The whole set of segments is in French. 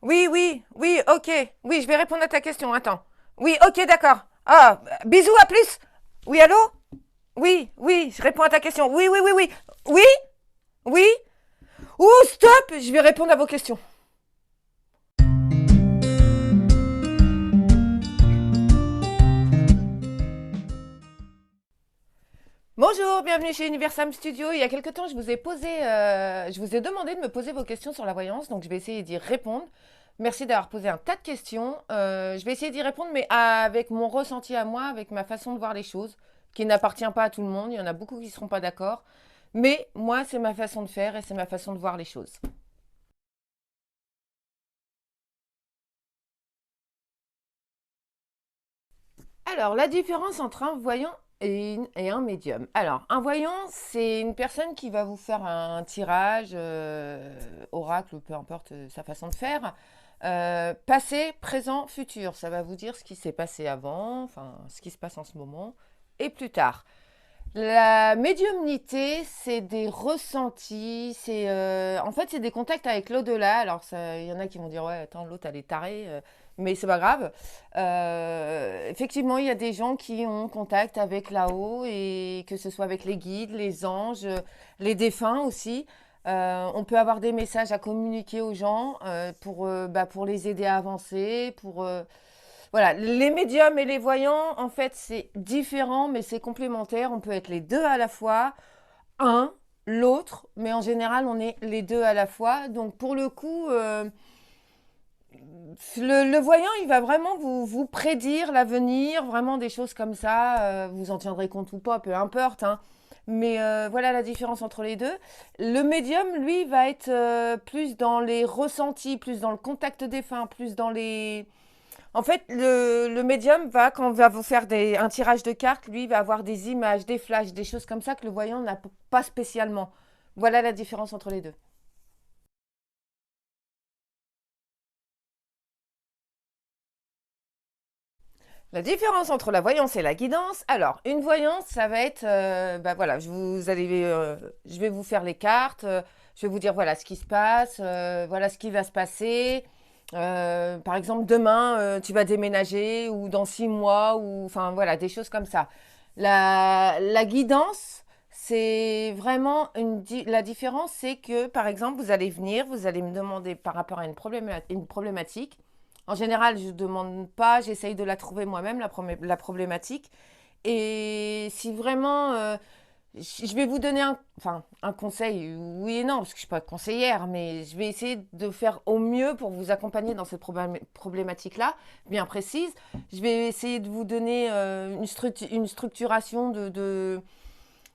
Oui, oui, oui, ok. Oui, je vais répondre à ta question. Attends. Oui, ok, d'accord. Ah, bisous, à plus. Oui, allô? Oui, oui, je réponds à ta question. Oui, oui, oui, oui. Oui, oui. Oh, stop! Je vais répondre à vos questions. Bonjour, bienvenue chez Universam Studio. Il y a quelque temps, je vous ai demandé de me poser vos questions sur la voyance, donc je vais essayer d'y répondre. Merci d'avoir posé un tas de questions. Je vais essayer d'y répondre, mais avec mon ressenti à moi, avec ma façon de voir les choses, qui n'appartient pas à tout le monde. Il y en a beaucoup qui ne seront pas d'accord. Mais moi, c'est ma façon de faire et c'est ma façon de voir les choses. Alors, la différence entre un voyant et un médium. Alors, un voyant, c'est une personne qui va vous faire un tirage, oracle, peu importe sa façon de faire, passé, présent, futur. Ça va vous dire ce qui s'est passé avant, enfin, ce qui se passe en ce moment, et plus tard. La médiumnité, c'est des ressentis, en fait, c'est des contacts avec l'au-delà. Alors, il y en a qui vont dire, ouais, attends, l'autre, elle est tarée, mais c'est pas grave. Effectivement, il y a des gens qui ont contact avec là-haut, et que ce soit avec les guides, les anges, les défunts aussi. On peut avoir des messages à communiquer aux gens pour les aider à avancer, voilà, les médiums et les voyants, en fait, c'est différent, mais c'est complémentaire. On peut être les deux à la fois, un, l'autre, mais en général, on est les deux à la fois. Donc, pour le coup, le voyant, il va vraiment vous prédire l'avenir, vraiment des choses comme ça. Vous en tiendrez compte ou pas, peu importe, hein. Mais voilà la différence entre les deux. Le médium, lui, va être plus dans les ressentis, plus dans le contact défunt, plus dans les en fait, le médium va, quand on va vous faire un tirage de cartes, lui va avoir des images, des flashs, des choses comme ça que le voyant n'a pas spécialement. Voilà la différence entre les deux. La différence entre la voyance et la guidance. Alors, une voyance, ça va être, voilà, je vais vous faire les cartes, je vais vous dire voilà ce qui se passe, voilà ce qui va se passer. Par exemple, demain, tu vas déménager ou dans 6 mois ou enfin voilà des choses comme ça. La guidance, c'est vraiment la différence, c'est que par exemple, vous allez venir, vous allez me demander par rapport à une problématique. En général, je ne demande pas, j'essaye de la trouver moi-même, la problématique. Et si vraiment, je vais vous donner un conseil, oui et non, parce que je ne suis pas conseillère, mais je vais essayer de faire au mieux pour vous accompagner dans cette problématique-là, bien précise. Je vais essayer de vous donner une structuration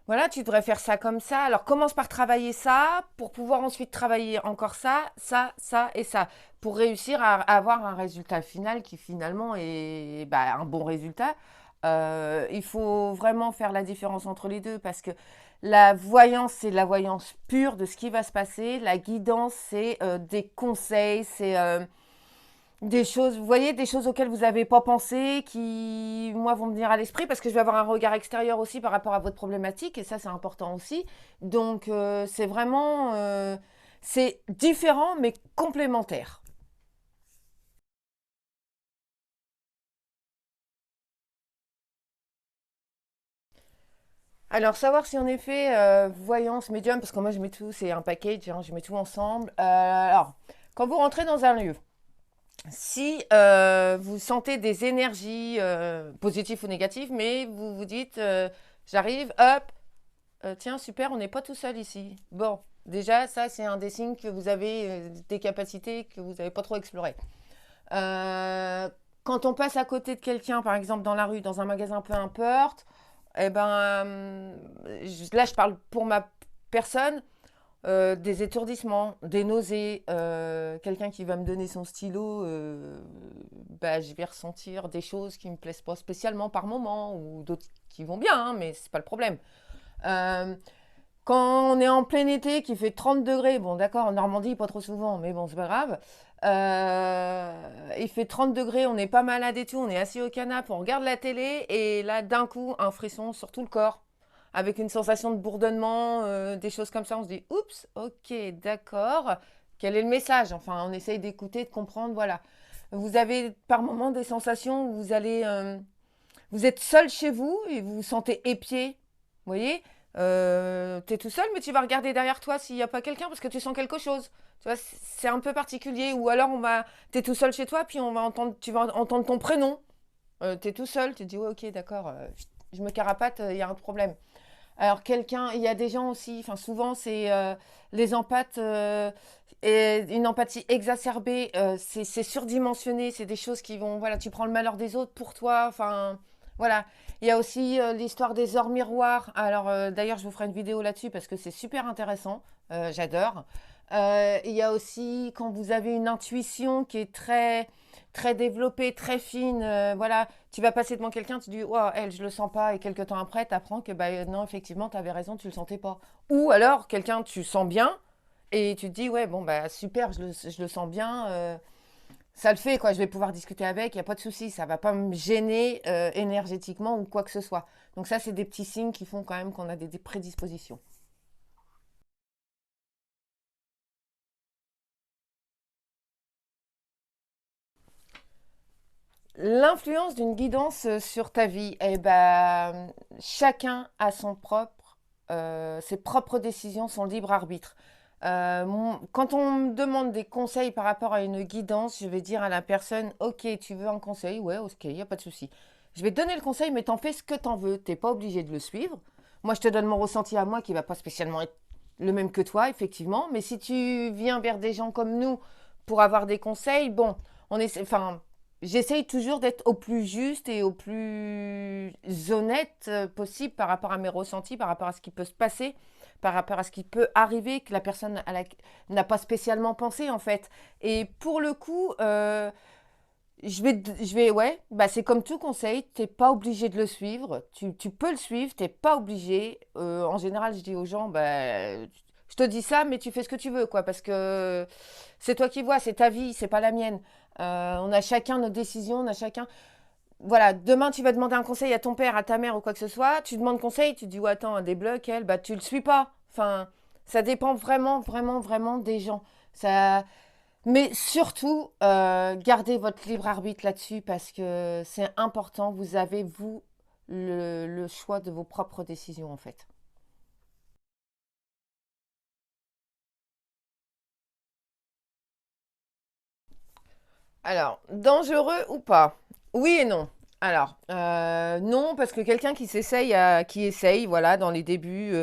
voilà, tu devrais faire ça comme ça. Alors commence par travailler ça pour pouvoir ensuite travailler encore ça et ça pour réussir à avoir un résultat final qui finalement est un bon résultat. Il faut vraiment faire la différence entre les deux parce que la voyance, c'est la voyance pure de ce qui va se passer. La guidance, c'est des conseils, c'est des choses, vous voyez, des choses auxquelles vous n'avez pas pensé, qui, moi, vont me venir à l'esprit, parce que je vais avoir un regard extérieur aussi par rapport à votre problématique, et ça, c'est important aussi. Donc, c'est différent, mais complémentaire. Alors, savoir si en effet, voyance, médium, parce que moi, je mets tout, c'est un package, hein, je mets tout ensemble. Alors, quand vous rentrez dans un lieu, si vous sentez des énergies positives ou négatives, mais vous vous dites, j'arrive, hop, tiens, super, on n'est pas tout seul ici. Bon, déjà, ça, c'est un des signes que vous avez des capacités que vous n'avez pas trop explorées. Euh, Quand on passe à côté de quelqu'un, par exemple dans la rue, dans un magasin, peu importe, eh ben, là, je parle pour ma personne, des étourdissements, des nausées, quelqu'un qui va me donner son stylo, je vais ressentir des choses qui me plaisent pas spécialement par moment, ou d'autres qui vont bien, hein, mais c'est pas le problème. Euh, Quand on est en plein été, qui fait 30 degrés, bon d'accord, en Normandie, pas trop souvent, mais bon, c'est pas grave. Il fait 30 degrés, on est pas malade et tout, on est assis au canapé, on regarde la télé, et là, d'un coup, un frisson sur tout le corps, avec une sensation de bourdonnement, des choses comme ça. On se dit, oups, ok, d'accord, Quel est le message? Enfin, on essaye d'écouter, de comprendre, voilà. Vous avez par moments des sensations où vous êtes seul chez vous et vous vous sentez épié. Vous voyez? Tu es tout seul, mais tu vas regarder derrière toi s'il n'y a pas quelqu'un parce que tu sens quelque chose. Tu vois, c'est un peu particulier. Ou alors, tu es tout seul chez toi, puis tu vas entendre ton prénom. Tu es tout seul, tu te dis, ouais, ok, d'accord, je me carapate, il y a un problème. Alors, il y a des gens aussi, enfin, souvent, c'est les empathes, et une empathie exacerbée, c'est surdimensionné, c'est des choses qui vont, voilà, tu prends le malheur des autres pour toi, enfin, voilà. Il y a aussi l'histoire des ors miroirs. Alors, d'ailleurs, je vous ferai une vidéo là-dessus parce que c'est super intéressant, j'adore. Il y a aussi quand vous avez une intuition qui est très, très développée, très fine, voilà, tu vas passer devant quelqu'un, tu dis, oh, elle, je le sens pas, et quelques temps après, tu apprends que, bah, non, effectivement, tu avais raison, tu le sentais pas. Ou alors, quelqu'un, tu sens bien, et tu te dis, ouais, bon, bah, super, je le sens bien, ça le fait, quoi, je vais pouvoir discuter avec, il n'y a pas de souci, ça va pas me gêner énergétiquement ou quoi que ce soit. Donc, ça, c'est des petits signes qui font quand même qu'on a des prédispositions. L'influence d'une guidance sur ta vie, eh ben, chacun a ses propres décisions, son libre arbitre. Quand on me demande des conseils par rapport à une guidance, je vais dire à la personne, ok, tu veux un conseil? Ouais, ok, il n'y a pas de souci. Je vais te donner le conseil, mais t'en fais ce que t'en veux. T'es pas obligé de le suivre. Moi, je te donne mon ressenti à moi qui va pas spécialement être le même que toi, effectivement. Mais si tu viens vers des gens comme nous pour avoir des conseils, bon, enfin, j'essaye toujours d'être au plus juste et au plus honnête possible par rapport à mes ressentis, par rapport à ce qui peut se passer, par rapport à ce qui peut arriver que la personne n'a pas spécialement pensé en fait. Et pour le coup, ouais, bah c'est comme tout conseil, t'es pas obligé de le suivre. Tu peux le suivre, t'es pas obligé. En général, je dis aux gens, bah, je te dis ça, mais tu fais ce que tu veux, quoi, parce que c'est toi qui vois, c'est ta vie, c'est pas la mienne. On a chacun nos décisions, on a chacun. Voilà, demain tu vas demander un conseil à ton père, à ta mère ou quoi que ce soit, tu demandes conseil, tu te dis, ouais, attends, un débloque, elle, bah tu le suis pas. Enfin, ça dépend vraiment, vraiment, vraiment des gens. Ça, mais surtout, gardez votre libre arbitre là-dessus parce que c'est important. Vous avez, vous, le choix de vos propres décisions, en fait. Alors, dangereux ou pas? Oui et non. Alors, non, parce que quelqu'un qui essaye, voilà, dans les débuts,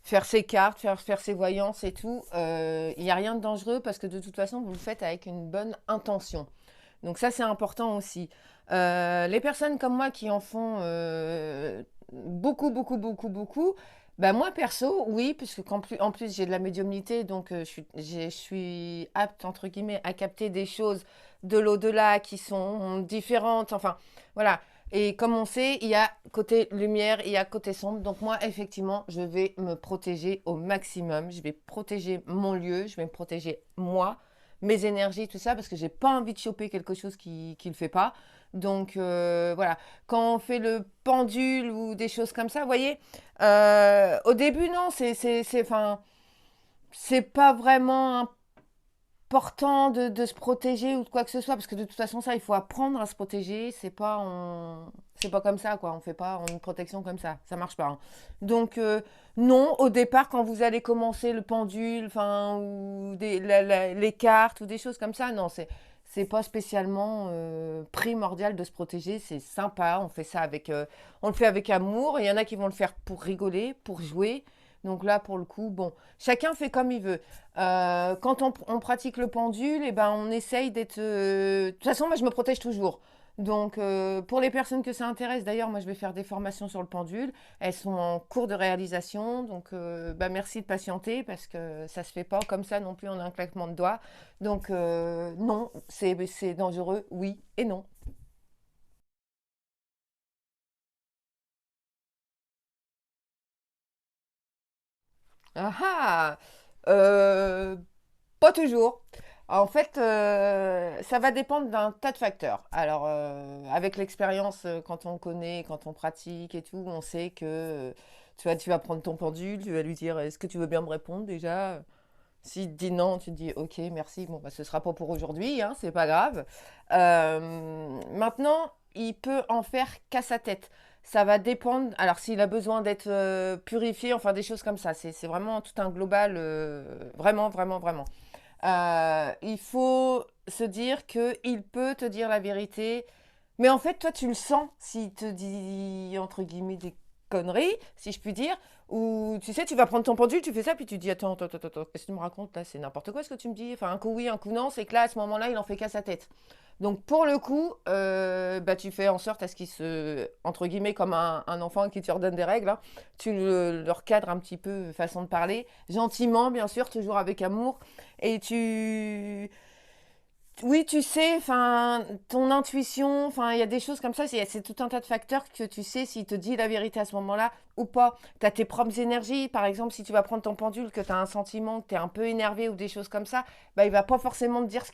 faire ses cartes, faire ses voyances et tout, il n'y a rien de dangereux parce que de toute façon, vous le faites avec une bonne intention. Donc ça, c'est important aussi. Les personnes comme moi qui en font beaucoup, beaucoup, beaucoup, beaucoup, bah moi perso, oui, puisque en plus j'ai de la médiumnité, donc je suis apte, entre guillemets, à capter des choses de l'au-delà qui sont différentes, enfin, voilà. Et comme on sait, il y a côté lumière, il y a côté sombre. Donc moi, effectivement, je vais me protéger au maximum. Je vais protéger mon lieu, je vais me protéger moi, mes énergies, tout ça, parce que j'ai pas envie de choper quelque chose qui le fait pas. Donc voilà, quand on fait le pendule ou des choses comme ça, vous voyez, au début, non, enfin, c'est pas vraiment important de se protéger ou de quoi que ce soit, parce que de toute façon, ça, il faut apprendre à se protéger. C'est pas comme ça, quoi. On fait pas une protection comme ça marche pas, hein. Donc, non, au départ, quand vous allez commencer le pendule, enfin, ou les cartes ou des choses comme ça, non, c'est pas spécialement primordial de se protéger. C'est sympa. On le fait avec amour. Il y en a qui vont le faire pour rigoler, pour jouer. Donc là, pour le coup, bon, chacun fait comme il veut. Quand on pratique le pendule, eh ben, on essaye d'être. De toute façon, moi, je me protège toujours. Donc, pour les personnes que ça intéresse, d'ailleurs, moi, je vais faire des formations sur le pendule. Elles sont en cours de réalisation. Donc, bah, merci de patienter parce que ça se fait pas comme ça non plus en un claquement de doigts. Donc, non, c'est dangereux, oui et non. Ah ah! Euh, Pas toujours. En fait, ça va dépendre d'un tas de facteurs. Alors, avec l'expérience, quand on connaît, quand on pratique et tout, on sait que tu vas prendre ton pendule, tu vas lui dire, est-ce que tu veux bien me répondre déjà? S'il te dit non, tu te dis ok, merci, bon, bah, ce sera pas pour aujourd'hui, hein, c'est pas grave. Maintenant, il peut en faire qu'à sa tête. Ça va dépendre. Alors, s'il a besoin d'être purifié, enfin des choses comme ça, c'est vraiment tout un global, vraiment, vraiment, vraiment. Il faut se dire qu'il peut te dire la vérité, mais en fait, toi, tu le sens s'il te dit, entre guillemets, des conneries, si je puis dire, ou tu sais, tu vas prendre ton pendule, tu fais ça, puis tu dis, attends, attends, attends, attends, qu'est-ce que tu me racontes là? C'est n'importe quoi ce que tu me dis. Enfin, un coup oui, un coup non, c'est que là, à ce moment-là, il en fait qu'à sa tête. Donc, pour le coup, bah, tu fais en sorte à ce qu'il se, entre guillemets, comme un enfant qui te redonne des règles, hein, tu le recadres un petit peu, façon de parler, gentiment, bien sûr, toujours avec amour, et oui, tu sais, enfin, ton intuition, enfin, il y a des choses comme ça, c'est tout un tas de facteurs que tu sais s'il te dit la vérité à ce moment-là ou pas. Tu as tes propres énergies, par exemple, si tu vas prendre ton pendule, que tu as un sentiment, que tu es un peu énervé ou des choses comme ça, bah, il va pas forcément te dire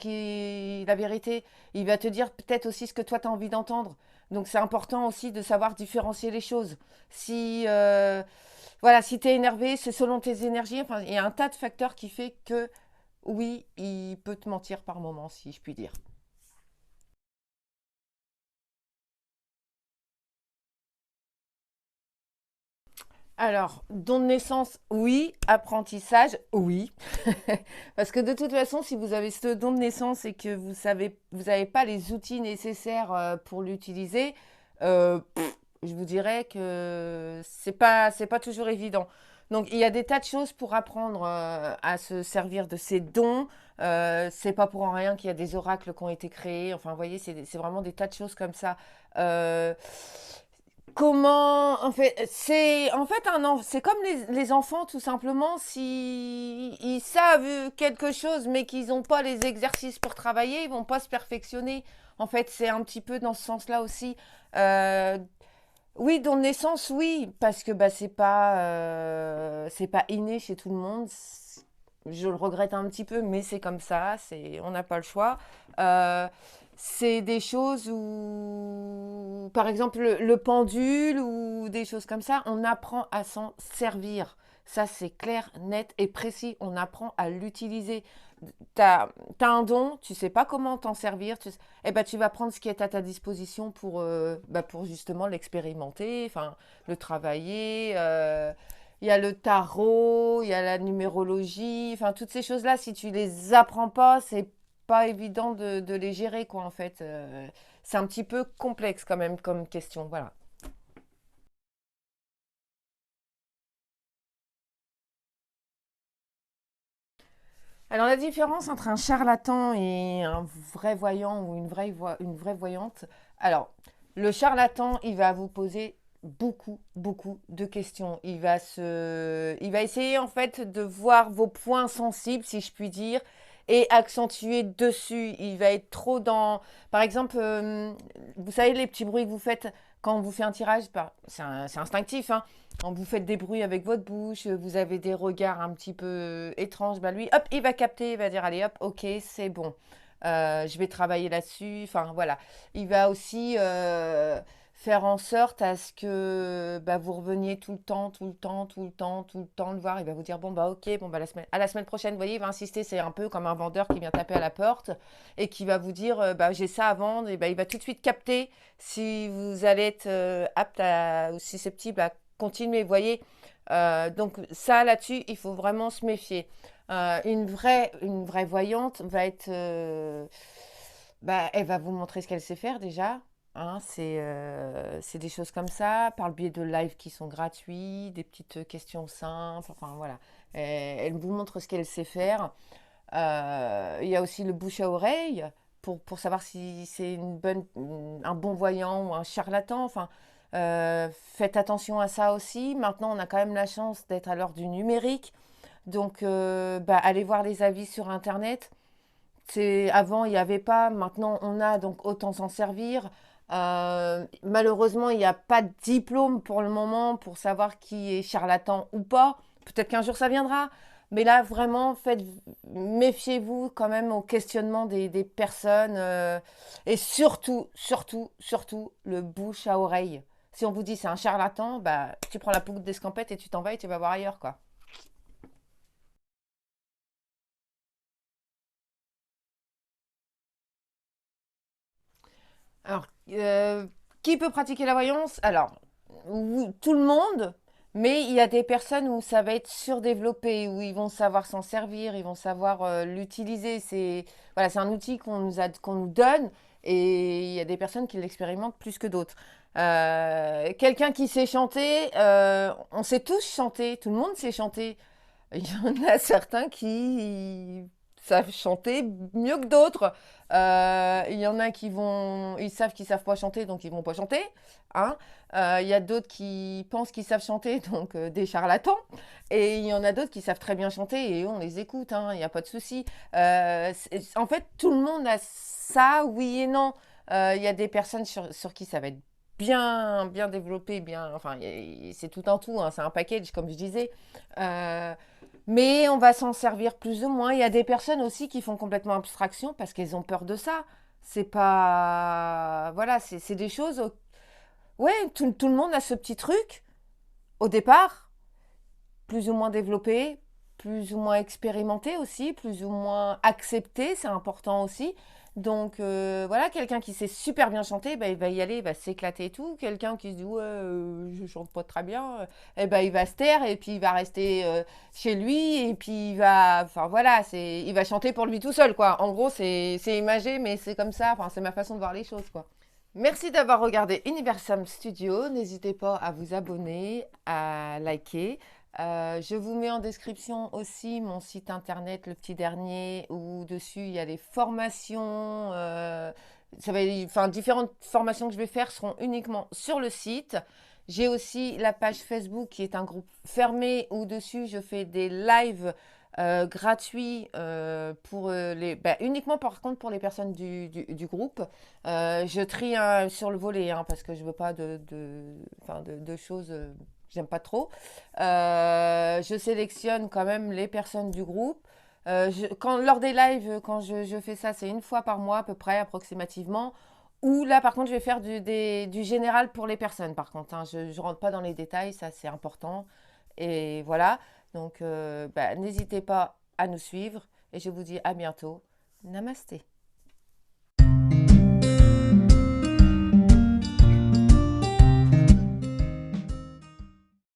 la vérité. Il va te dire peut-être aussi ce que toi, tu as envie d'entendre. Donc, c'est important aussi de savoir différencier les choses. Si, voilà, si tu es énervé, c'est selon tes énergies. Enfin, il y a un tas de facteurs qui fait que oui, il peut te mentir par moment, si je puis dire. Alors, don de naissance, oui. Apprentissage, oui. Parce que de toute façon, si vous avez ce don de naissance et que vous n'avez pas les outils nécessaires pour l'utiliser, je vous dirais que c'est pas toujours évident. Donc, il y a des tas de choses pour apprendre à se servir de ces dons. C'est pas pour rien qu'il y a des oracles qui ont été créés. Enfin, vous voyez, c'est vraiment des tas de choses comme ça. Euh, Comment, en fait, c'est comme les enfants, tout simplement, si ils savent quelque chose, mais qu'ils n'ont pas les exercices pour travailler, ils vont pas se perfectionner. En fait, c'est un petit peu dans ce sens-là aussi. Euh, oui, don de naissance, oui, parce que bah, c'est pas inné chez tout le monde. Je le regrette un petit peu, mais c'est comme ça, on n'a pas le choix. Euh, c'est des choses où, par exemple, le pendule ou des choses comme ça, on apprend à s'en servir. Ça, c'est clair, net et précis. On apprend à l'utiliser. T'as, t'as un don, tu sais pas comment t'en servir, eh ben, tu vas prendre ce qui est à ta disposition pour justement l'expérimenter, enfin, le travailler. Il y a le tarot, il y a la numérologie, enfin, toutes ces choses-là, si tu les apprends pas, c'est pas évident de les gérer, quoi, en fait. C'est un petit peu complexe quand même comme question, voilà. Alors la différence entre un charlatan et un vrai voyant ou une vraie voyante, alors le charlatan, il va vous poser beaucoup, beaucoup de questions. Il va essayer en fait de voir vos points sensibles, si je puis dire, et accentuer dessus. Il va être trop dans, par exemple, vous savez les petits bruits que vous faites quand on vous fait un tirage, c'est instinctif, hein. Quand vous faites des bruits avec votre bouche, vous avez des regards un petit peu étranges, bah lui, hop, il va capter, il va dire, allez, hop, ok, c'est bon. Je vais travailler là-dessus. Enfin, voilà. Il va aussi faire en sorte à ce que bah, vous reveniez tout le temps, tout le temps, tout le temps, tout le temps le voir. Il va vous dire, bon, bah, ok, bon, bah, à la semaine prochaine, vous voyez, il va insister. C'est un peu comme un vendeur qui vient taper à la porte et qui va vous dire, bah, j'ai ça à vendre. Et bah, il va tout de suite capter si vous allez être apte ou susceptible à continuer. Vous voyez, donc ça là-dessus, il faut vraiment se méfier. Une vraie voyante va être, bah, elle va vous montrer ce qu'elle sait faire déjà. Hein, c'est des choses comme ça, par le biais de lives qui sont gratuits, des petites questions simples. Enfin voilà, elle vous montre ce qu'elle sait faire. Il y a aussi le bouche à oreille pour savoir si c'est un bon voyant ou un charlatan. Enfin, faites attention à ça aussi. Maintenant, on a quand même la chance d'être à l'heure du numérique. Donc, bah, allez voir les avis sur Internet. Avant, il n'y avait pas. Maintenant, on a. Donc, autant s'en servir. Malheureusement, il n'y a pas de diplôme pour le moment pour savoir qui est charlatan ou pas. Peut-être qu'un jour ça viendra. Mais là, vraiment, méfiez-vous quand même au questionnement des personnes. Et surtout, surtout, surtout, le bouche à oreille. Si on vous dit c'est un charlatan, bah, tu prends la poudre d'escampette et tu t'en vas et tu vas voir ailleurs, quoi. Alors, qui peut pratiquer la voyance? Alors, oui, tout le monde, mais il y a des personnes où ça va être surdéveloppé, où ils vont savoir s'en servir, ils vont savoir l'utiliser. C'est voilà, c'est un outil qu'on nous donne, et il y a des personnes qui l'expérimentent plus que d'autres. Quelqu'un qui sait chanter, on sait tous chanter, tout le monde sait chanter. Il y en a certains qui savent chanter mieux que d'autres. Il y en a qui vont, ils savent qu'ils savent pas chanter, donc ils vont pas chanter. Hein. Il y a d'autres qui pensent qu'ils savent chanter, donc des charlatans. Et il y en a d'autres qui savent très bien chanter et eux, on les écoute. Hein, il n'y a pas de souci. En fait, tout le monde a ça, oui et non. Il y a des personnes sur qui ça va être bien développé, bien. Enfin, c'est tout un tout. Hein, c'est un package, comme je disais. Euh, mais on va s'en servir plus ou moins. Il y a des personnes aussi qui font complètement abstraction parce qu'elles ont peur de ça. C'est pas. Voilà, c'est des choses. Ouais, tout le monde a ce petit truc au départ, plus ou moins développé, plus ou moins expérimenté aussi, plus ou moins accepté, c'est important aussi. Donc voilà, quelqu'un qui sait super bien chanter, bah, il va y aller, il va s'éclater et tout. Quelqu'un qui se dit ouais, je chante pas très bien, eh ben, il va se taire et puis il va rester chez lui et puis il va, enfin voilà, il va chanter pour lui tout seul quoi. En gros, c'est imagé, mais c'est comme ça. Enfin, c'est ma façon de voir les choses quoi. Merci d'avoir regardé Universum Studio. N'hésitez pas à vous abonner, à liker. Je vous mets en description aussi mon site internet, le petit dernier, où dessus il y a les formations. Enfin, différentes formations que je vais faire seront uniquement sur le site. J'ai aussi la page Facebook qui est un groupe fermé où dessus je fais des lives gratuits uniquement par contre pour les personnes du groupe. Je trie sur le volet parce que je veux pas de choses que j'aime pas trop. Je sélectionne quand même les personnes du groupe. Lors des lives, quand je fais ça, c'est une fois par mois à peu près, approximativement. Ou là, par contre, je vais faire du général pour les personnes, par contre. Hein. Je ne rentre pas dans les détails, ça c'est important. Et voilà. Donc, n'hésitez pas à nous suivre. Et je vous dis à bientôt. Namasté.